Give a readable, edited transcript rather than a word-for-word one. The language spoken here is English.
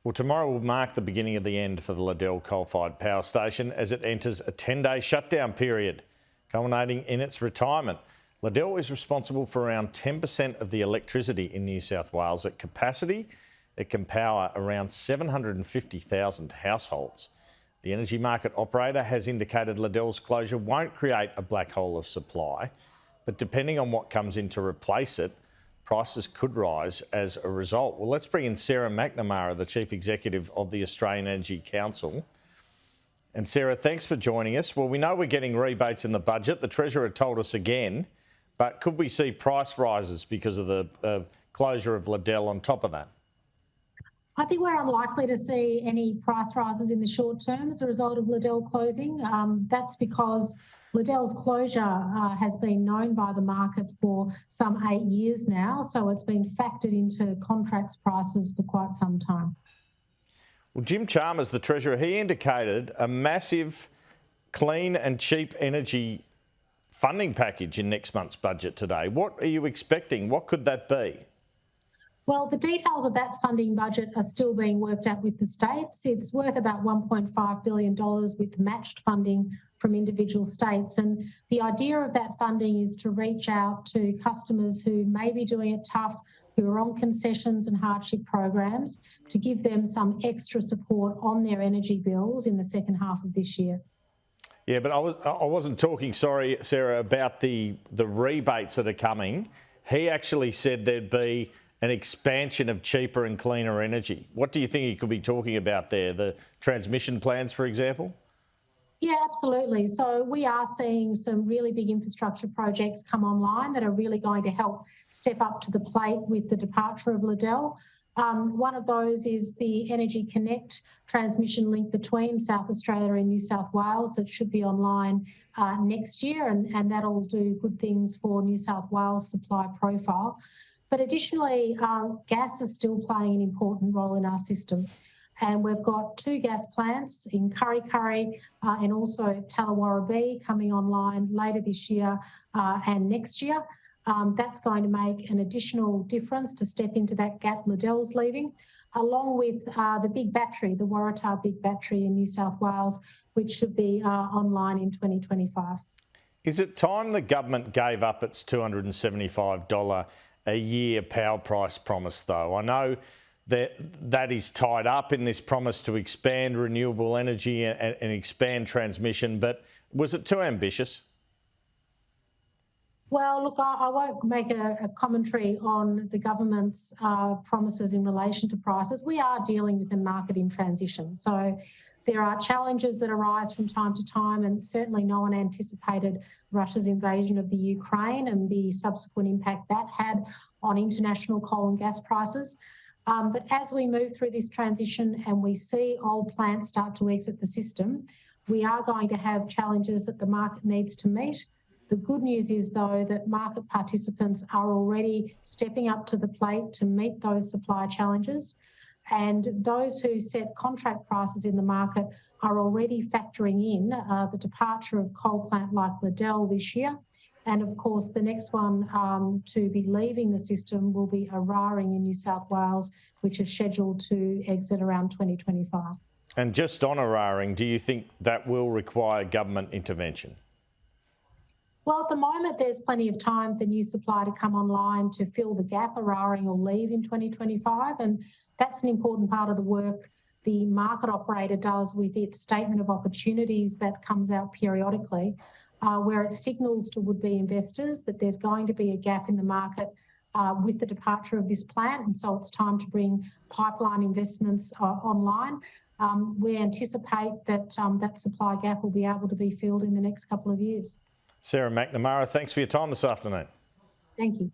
Well, tomorrow will mark the beginning of the end for the Liddell coal-fired power station as it enters a 10-day shutdown period, culminating in its retirement. Liddell is responsible for around 10% of the electricity in New South Wales. At capacity, it can power around 750,000 households. The energy market operator has indicated Liddell's closure won't create a black hole of supply, but depending on what comes in to replace it, prices could rise as a result. Well, let's bring in Sarah McNamara, the Chief Executive of the Australian Energy Council. And Sarah, thanks for joining us. Well, we know we're getting rebates in the budget. The Treasurer told us again, but could we see price rises because of the closure of Liddell on top of that? I think we're unlikely to see any price rises in the short term as a result of Liddell closing. That's because Liddell's closure has been known by the market for some 8 years now, so it's been factored into contracts prices for quite some time. Well, Jim Chalmers, the Treasurer, he indicated a massive clean and cheap energy funding package in next month's budget today. What are you expecting? What could that be? Well, the details of that funding budget are still being worked out with the states. It's worth about $1.5 billion with matched funding from individual states. And the idea of that funding is to reach out to customers who may be doing it tough, who are on concessions and hardship programs, to give them some extra support on their energy bills in the second half of this year. Yeah, but I wasn't talking, sorry, Sarah, about the rebates that are coming. He actually said there'd be an expansion of cheaper and cleaner energy. What do you think he could be talking about there? The transmission plans, for example? Yeah, absolutely. So we are seeing some really big infrastructure projects come online that are really going to help step up to the plate with the departure of Liddell. One of those is the Energy Connect transmission link between South Australia and New South Wales that should be online next year, and that'll do good things for New South Wales' supply profile. But additionally, gas is still playing an important role in our system. And we've got 2 gas plants in Kurri Kurri and also Tallawarra B coming online later this year and next year. That's going to make an additional difference to step into that gap Liddell's leaving, along with the big battery, the Waratah big battery in New South Wales, which should be online in 2025. Is it time the government gave up its $275 a year power price promise, though? I know that is tied up in this promise to expand renewable energy and expand transmission, but was it too ambitious? Well, look, I won't make a commentary on the government's promises in relation to prices. We are dealing with a market in transition. So there are challenges that arise from time to time, and certainly no one anticipated Russia's invasion of the Ukraine and the subsequent impact that had on international coal and gas prices. But as we move through this transition and we see old plants start to exit the system, we are going to have challenges that the market needs to meet. The good news is, though, that market participants are already stepping up to the plate to meet those supply challenges. And those who set contract prices in the market are already factoring in the departure of coal plant like Liddell this year. And of course, the next one to be leaving the system will be Eraring in New South Wales, which is scheduled to exit around 2025. And just on Eraring, do you think that will require government intervention? Well, at the moment, there's plenty of time for new supply to come online to fill the gap. Eraring will leave in 2025, and that's an important part of the work the market operator does with its statement of opportunities that comes out periodically, where it signals to would-be investors that there's going to be a gap in the market with the departure of this plant, and so it's time to bring pipeline investments online. We anticipate that that supply gap will be able to be filled in the next couple of years. Sarah McNamara, thanks for your time this afternoon. Thank you.